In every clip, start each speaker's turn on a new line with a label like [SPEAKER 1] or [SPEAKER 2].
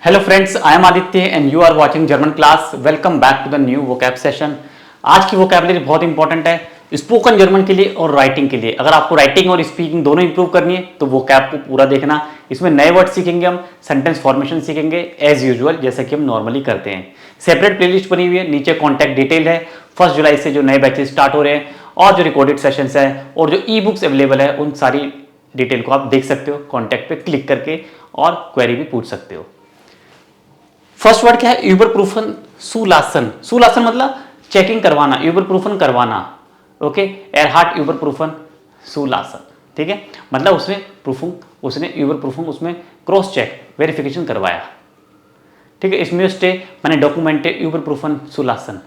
[SPEAKER 1] Hello friends, I am Aditya and you are watching German class. Welcome back to the new vocab session. आज की vocabulary बहुत important है spoken German के लिए और writing के लिए। अगर आपको राइटिंग और स्पीकिंग दोनों इंप्रूव करनी है तो वोकैब को पूरा देखना। इसमें नए वर्ड सीखेंगे, हम सेंटेंस फॉर्मेशन सीखेंगे एज यूजुअल जैसा कि हम नॉर्मली करते हैं। सेपरेट प्लेलिस्ट बनी हुई है, नीचे कॉन्टैक्ट डिटेल है। 1 जुलाई से जो नए बैचेस स्टार्ट हो रहे हैं और जो रिकॉर्डेड सेशंस है और जो ई बुक्स अवेलेबल है उन सारी डिटेल को आप देख सकते हो। कॉन्टैक्ट पे क्लिक करके और क्वेरी भी पूछ सकते हो। फर्स्ट वर्ड क्या है? यूबरप्रूफन सुलासन। सुलासन मतलब चेकिंग करवाना, यूबरप्रूफन करवाना। ओके, एरहार्ट यूबरप्रूफन सुलासन, ठीक है, मतलब उसने यूबरप्रूफन उसमें क्रॉस चेक वेरिफिकेशन करवाया, ठीक है। इसमें स्टे मैंने डॉक्यूमेंटे यूबरप्रूफन सुलासन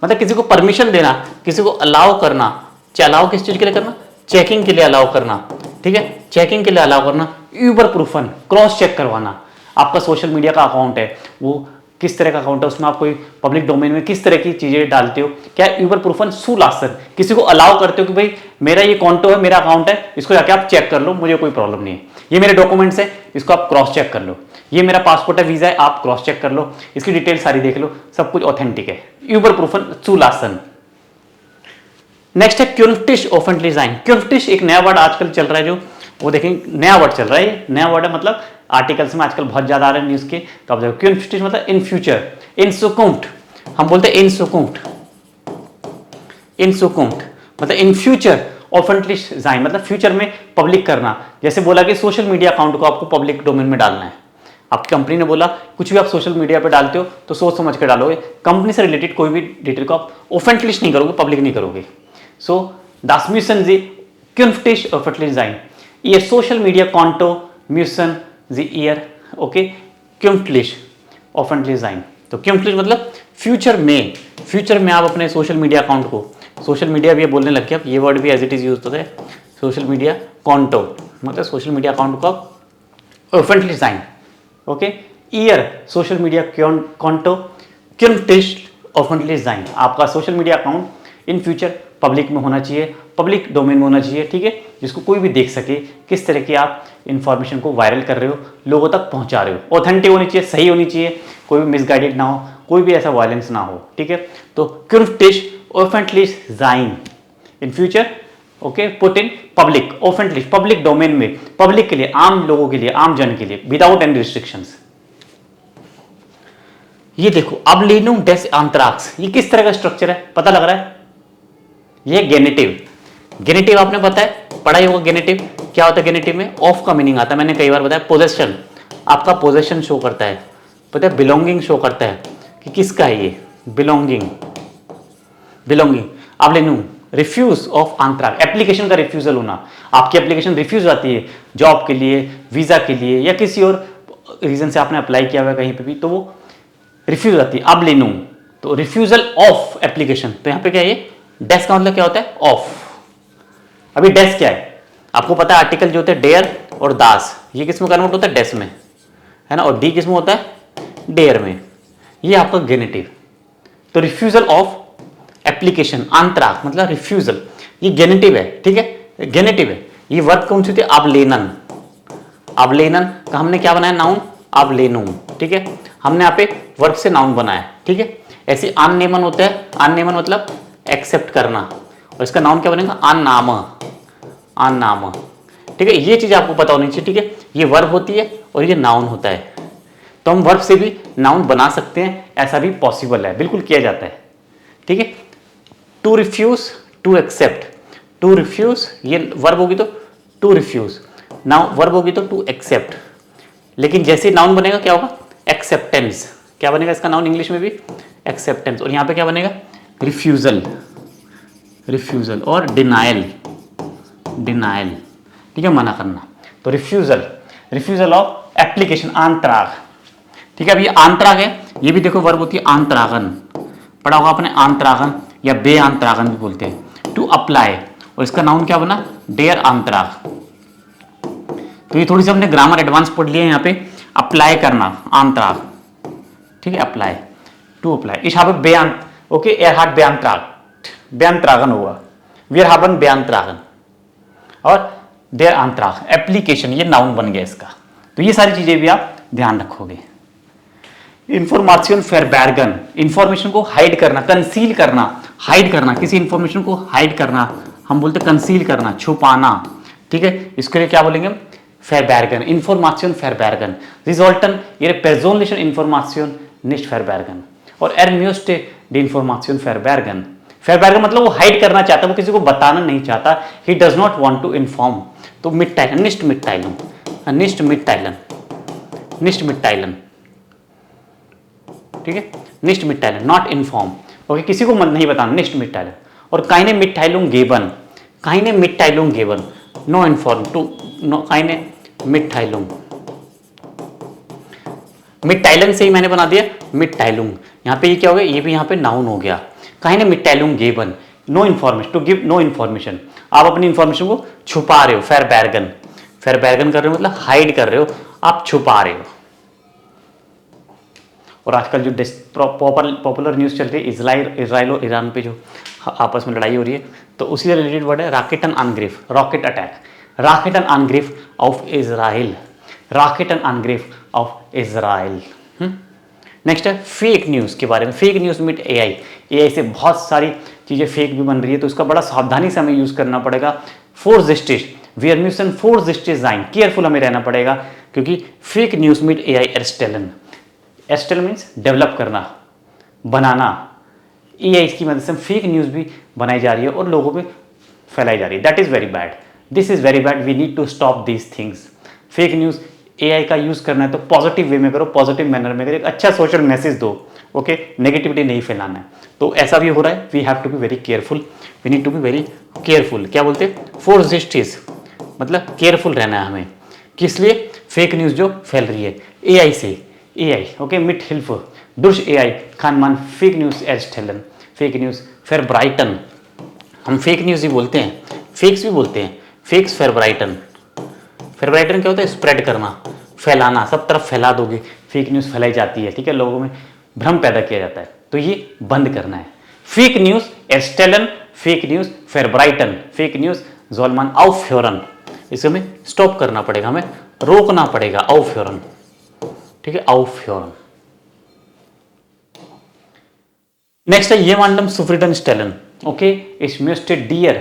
[SPEAKER 1] मतलब किसी को परमिशन देना, किसी को अलाउ करना। अलाउ किस चीज के लिए करना? चेकिंग के लिए अलाउ करना, ठीक है, चेकिंग के लिए अलाउ करना। यूबरप्रूफन क्रॉस चेक करवाना। आपका सोशल मीडिया का अकाउंट है, वो किस तरह का अकाउंट है, उसमें आप कोई पब्लिक डोमेन में किस तरह की चीजें डालते हो, क्या यूबरप्रूफन सुलासन किसी को अलाउ करते हो कि भाई मेरा ये अकाउंट है, मेरा अकाउंट है, इसको जाके आप चेक कर लो, मुझे कोई प्रॉब्लम नहीं है। ये मेरे डॉक्यूमेंट्स है, इसको आप क्रॉस चेक कर लो। ये मेरा पासपोर्ट है, वीजा है, आप क्रॉस चेक कर लो, इसकी डिटेल सारी देख लो, सब कुछ ऑथेंटिक है। यूबरप्रूफन सुलासन। नेक्स्ट है क्युनफ्टिश ऑफेंटली जाइन। क्युनफ्टिश एक नया वर्ड आजकल चल रहा है, जो वो देखेंगे नया वर्ड चल रहा है। नया वर्ड है, मतलब आर्टिकल्स में आजकल बहुत ज्यादा आ रहे हैं न्यूज के। तो आप देखो क्युनफ्टिश मतलब इन फ्यूचर, इन सुकुम्ट, हम बोलते हैं इन सुकुम्ट, इन सुकुम्ट मतलब इन फ्यूचर ऑफेंटलिश जाइन मतलब फ्यूचर में पब्लिक करना। जैसे बोला कि सोशल मीडिया अकाउंट को आपको पब्लिक डोमेन में डालना है। आपकी कंपनी ने बोला कुछ भी आप सोशल मीडिया पे डालते हो तो सोच समझ के डालोगे। कंपनी से रिलेटेड कोई भी डिटेल को आप ऑफेंटलिश नहीं करोगे, पब्लिक नहीं करोगे। सो das müssen Sie künftig öffentlich sein. Ihr Social Media Konto müssen Sie ihr okay künftig öffentlich sein. तो künftig मतलब फ्यूचर में आप अपने सोशल मीडिया अकाउंट को, सोशल मीडिया भी बोलने लग गया, ये वर्ड भी एज इट इज यूज होता है। सोशल मीडिया कॉन्टो मतलब सोशल मीडिया अकाउंट को आप öffentlich sein. Okay, year social media कॉन्टो künftig öffentlich sein. आपका social media account in future public में होना चाहिए, पब्लिक डोमेन में होना चाहिए, ठीक है, जिसको कोई भी देख सके किस तरह की आप इंफॉर्मेशन को वायरल कर रहे हो, लोगों तक पहुंचा रहे हो। ऑथेंटिक होनी चाहिए, सही होनी चाहिए, कोई भी मिसगाइडेड ना हो, कोई भी ऐसा वायलेंस ना हो, ठीक है। तो künftig öffentlich sein in future, okay, put in public, ऑफेंटलिश पब्लिक डोमेन में, पब्लिक के लिए, आम लोगों के लिए, आम जन के लिए, विदाउट एनी रिस्ट्रिक्शंस। ये देखो अब लेनुम डेस आंत्राक्स, ये किस तरह का स्ट्रक्चर है पता लग रहा है? ये गेनेटिव। गेनेटिव आपने पता है, पढ़ा ही होगा। गेनेटिव क्या होता है? गेनेटिव में ऑफ का मीनिंग आता है, मैंने कई बार बताया। पोजेशन, आपका पोजेशन शो करता है, पता है, बिलोंगिंग शो करता है कि किसका है ये, बिलोंगिंग, बिलोंगिंग। अब लेनू रिफ्यूज ऑफ आंत्राक, एप्लीकेशन का रिफ्यूजल होना। आपकी एप्लीकेशन रिफ्यूज आती है जॉब के लिए, वीजा के लिए, या किसी और रीजन से आपने अप्लाई किया हुआ है कहीं पे भी, तो वो रिफ्यूज आती है। अब लेनू तो रिफ्यूजल ऑफ एप्लीकेशन, तो यहां पे क्या है? डेस का मतलब क्या होता है? ऑफ। अभी डेस क्या है आपको पता है? आर्टिकल जो होते हैं डेयर और दास, ये किस में कन्वर्ट होता है? डेस में, है ना, और डी किस में होता है? डेयर में। ये आपका गेनेटिव। तो रिफ्यूजल ऑफ एप्लीकेशन, आंत्राक मतलब रिफ्यूजल, ये गेनेटिव है, ठीक है, गेनेटिव है। ये वर्ब कौन सी होती है? अवलेनन। अवलेनन का हमने क्या बनाया? नाउन अवलेनुम, ठीक है, हमने यहाँ पे वर्ब से नाउन बनाया, ठीक है। ऐसे आननेमन होता है, आननेमन मतलब एक्सेप्ट करना, और इसका नाउन क्या बनेगा? अन्नाम, अन्नाम, ठीक है। ये चीज आपको पता होनी चाहिए, ठीक है। ये वर्ब होती है और ये नाउन होता है, तो हम वर्ब से भी नाउन बना सकते हैं, ऐसा भी पॉसिबल है, बिल्कुल किया जाता है, ठीक है। To refuse, to accept, to refuse ये वर्ब होगी तो टू रिफ्यूज, नाउन वर्ब होगी तो टू एक्सेप्ट। लेकिन जैसे नाउन बनेगा क्या होगा? एक्सेप्टेंस। क्या बनेगा इसका नाउन इंग्लिश में भी? एक्सेप्टेंस। और यहाँ पे क्या बनेगा? रिफ्यूजल, रिफ्यूजल और डिनायल, डिनायल, ठीक है, मना करना। तो रिफ्यूजल, रिफ्यूजल ऑफ एप्लीकेशन, आंत्राग, ठीक है। अब ये आंत्राग है, ये भी देखो वर्ब होती है आंत्रागन, पढ़ा होगा आपने, आंत्रागन या बे आंत्रागन भी बोलते हैं। टू अप्लाई, और इसका नाउन क्या बना? डेयर आंत्राग। तो ये थोड़ी सी हमने ग्रामर एडवांस पढ़ लिया है यहाँ पे। अप्लाई करना, आंत्राग, ठीक है, अप्लाई, टू अप्लाई। इस यहाँ पे बेअंत, ओके, एरहार्ट बेअंत्राग, बेअंत्रागन होगा, वीर हाबन बेअंत्रागन, और देर आंत्राग एप्लीकेशन, ये नाउन बन गया इसका। तो ये सारी चीजें भी आप ध्यान रखोगे। इंफॉर्मेशन फेरबैर्गन, इंफॉर्मेशन को हाइड करना, कंसील करना, हाइड करना, किसी इंफॉर्मेशन को हाइड करना, हम बोलते कंसील करना, छुपाना, ठीक है, इसके लिए क्या बोलेंगे हम? फेरबैर्गन, इंफॉर्मेशन फेरबैर्गन, रिजल्टन ihre persönlichen Information nicht verbergen और er möchte die Information verbergen, फेरबैर्गन मतलब वो हाइड करना चाहता है, वो किसी को बताना नहीं चाहता, he does not want to inform, तो मिटाइलन, निष्ट मिटाइलन, निष्ट मिटाइलन, निष्ट मिटाइलन, ठीक है, निष्ट मिटाइलन, नॉट इन्फॉर्म, ओके, किसी को नहीं बताना, निष्ट मिटाइलन, और काइने मिटाइलुंग गेबन, काइने मिटाइलुंग गेबन, नो इन्फॉर्म टू, नो काइने मिटाइलुंग, मिटाइलन से ही मैंने बना दिया मिटाइलुंग, यहाँ पे ये क्या हो गया, ये भी यहाँ पे नाउन हो गया, काइने मिटाइलुंग गेबन, no information, to give no information, आप अपनी इन्फॉर्मेशन को छुपा रहे हो, फेरबैर्गन, फेरबैर्गन कर रहे हो मतलब हाइड कर रहे हो, आप छुपा रहे हो। और आजकल जो पॉपुलर न्यूज़ चल रही है इजराइल और ईरान पे जो आपस में लड़ाई हो रही है, तो उसी से रिलेटेड वर्ड है rocket engrave, rocket attack, rocket engrave of Israel, rocket engrave of Israel. Next है फेक न्यूज़ के बारे में, fake news meet AI, AI से बहुत सारी चीज़ें फेक भी बन रही है, तो इसका बड़ा सावधानी से हमें यूज़ करना पड़ेगा। फोर जस्टिस वी müssen vorsichtig sein, केयरफुल हमें रहना पड़ेगा, क्योंकि फेक न्यूज़ मीट एआई एरस्टेलन, एस्टेल मीन्स डेवलप करना, बनाना, एआई की मदद से फेक न्यूज़ भी बनाई जा रही है और लोगों में फैलाई जा रही है, that is very bad, this is very bad, we need to stop these things. Fake news AI का यूज़ करना है तो पॉजिटिव वे में करो, पॉजिटिव मैनर में करो, एक अच्छा सोशल मैसेज दो, ओके, नेगेटिविटी नहीं फैलाना है, तो ऐसा भी हो रहा है, we have to be very careful, we need to be very careful, क्या बोलते हैं, फोर जस्टिस मतलब केयरफुल रहना है हमें, किस लिए, फेक न्यूज़ जो फैल रही है एआई से, एआई, ओके, मिट हिल्फ दुर्श एआई खानमान फेक न्यूज़ एरस्टेलन, फेक न्यूज़ फेरब्राइटन, हम फेक न्यूज़ ही बोलते हैं, फेक्स भी बोलते हैं, फेक्स फेरब्राइटन, फेरब्राइटन क्या होता है, स्प्रेड करना, फैलाना, सब तरफ फैला दोगे, फेक न्यूज़ फैलाई जाती है, ठीक है, लोगों में भ्रम पैदा किया जाता है, तो ये बंद करना है। फेक न्यूज़ एरस्टेलन, फेक न्यूज़ फेरब्राइटन, फेक न्यूज़ ज़ोलमान aufhören, इसे हमें स्टॉप करना पड़ेगा, हमें रोकना पड़ेगा, aufhören, ठीक है, aufhören। नेक्स्ट है jemandem zufriedenstellen, okay, ich möchte dir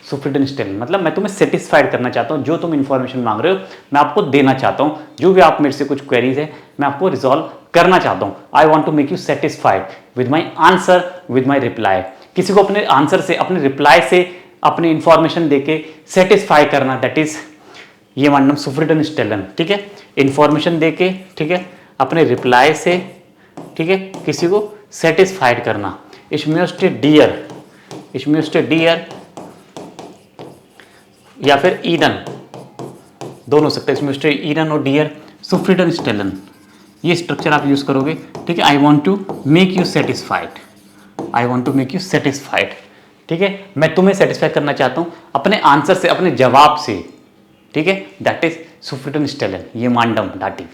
[SPEAKER 1] zufriedenstellen, मतलब मैं तुम्हें सेटिस्फाइड करना चाहता हूँ, जो तुम इंफॉर्मेशन मांग रहे हो मैं आपको देना चाहता हूँ, जो भी आप मेरे से कुछ क्वेरीज है मैं आपको रिजॉल्व करना चाहता हूँ, I want to make you satisfied with my answer, with my reply, किसी को अपने आंसर से, अपने रिप्लाई से, अपनी इंफॉर्मेशन देके सेटिस्फाई करना, दैट इज jemandem zufriedenstellen, ठीक है, इंफॉर्मेशन देके, ठीक है, अपने रिप्लाई से, ठीक है, किसी को सेटिस्फाइड करना। ich möchte dir, ich möchte dir या फिर ईडन, दोनों हो सकते हैं, इसमें स्टे ईडन और डियर zufriedenstellen, ये स्ट्रक्चर आप यूज करोगे, ठीक है, I want to make you satisfied, I want to make you satisfied, ठीक है, मैं तुम्हें सेटिस्फाई करना चाहता हूँ अपने आंसर से, अपने जवाब से, ठीक है, दैट इज zufriedenstellen, ये मांडम डाटिव,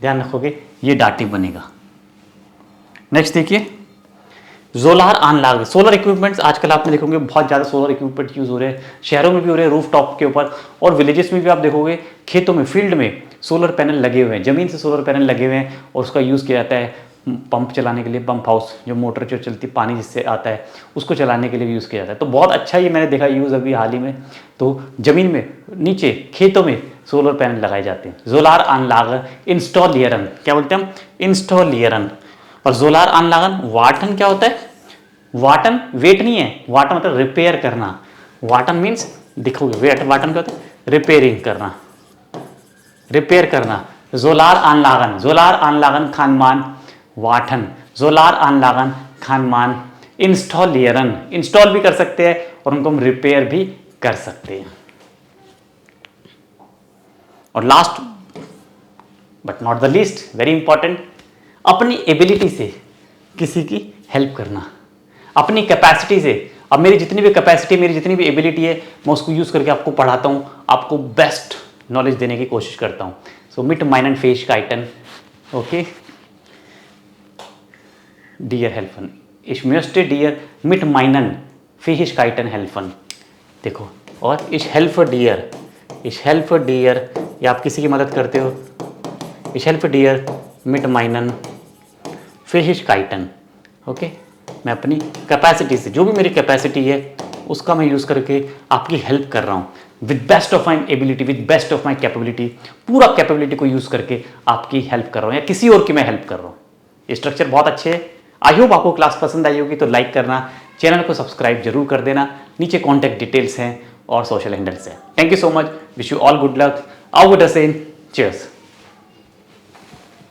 [SPEAKER 1] ध्यान रखोगे ये डाटिव बनेगा। नेक्स्ट देखिए सोलार आनलाग, सोलर इक्विपमेंट्स, आजकल आपने देखोगे बहुत ज़्यादा सोलर इक्विपमेंट यूज़ हो रहे हैं, शहरों में भी हो रहे हैं, रूफ टॉप के ऊपर, और विलेजेस में भी आप देखोगे, खेतों में, फील्ड में सोलर पैनल लगे हुए हैं, ज़मीन से सोलर पैनल लगे हुए हैं, और उसका यूज़ किया जाता है पंप चलाने के लिए, पंप हाउस, जो मोटर जो चलती पानी जिससे आता है उसको चलाने के लिए भी यूज़ किया जाता है, तो बहुत अच्छा ये मैंने देखा यूज़ अभी हाल ही में, तो ज़मीन में, नीचे खेतों में सोलर पैनल लगाए जाते हैं। सोलार आनलागर इंस्टॉलियरन, क्या बोलते हैं हम, इंस्टॉलियरन, और सोलार आनलागन वाटन क्या होता है, वाटन वेट नहीं है, वाटन मतलब रिपेयर करना, वाटन मीन्स दिखोगे वेट, वाटन क्या होता है, रिपेयरिंग करना, रिपेयर करना, सोलार आनलागन, सोलार आनलागन खानमान वाटन, सोलार आनलागन खानमान इंस्टॉलियरन, इंस्टॉल भी कर सकते हैं और उनको हम रिपेयर भी कर सकते हैं। और last but not the least, very important, अपनी एबिलिटी से किसी की हेल्प करना, अपनी कैपेसिटी से, अब मेरी जितनी भी कैपेसिटी, मेरी जितनी भी एबिलिटी है, मैं उसको यूज़ करके आपको पढ़ाता हूँ, आपको बेस्ट नॉलेज देने की कोशिश करता हूँ। सो मिट माइनन फेशकाइटन, ओके, डियर हेल्फन, ich möchte dir mit meinen Fähigkeiten helfen, देखो, और ich helfe dir, ich helfe dir, या आप किसी की मदद करते हो, ich helfe dir mit meinen फैहिशकाइटन। ओके, मैं अपनी कैपेसिटी से, जो भी मेरी कैपेसिटी है उसका मैं यूज़ करके आपकी हेल्प कर रहा हूँ with best of my ability, with best of my capability, पूरा कैपेबिलिटी को यूज़ करके आपकी हेल्प कर रहा हूँ या किसी और की मैं हेल्प कर रहा हूँ। ये स्ट्रक्चर बहुत अच्छे है। आई होप आपको क्लास पसंद आई होगी, तो लाइक करना, चैनल को सब्सक्राइब जरूर कर देना। नीचे कॉन्टैक्ट डिटेल्स हैं और सोशल हैंडल्स हैं। Thank you so much, wish you all good luck, आउ गुड असेन, चीयर्स।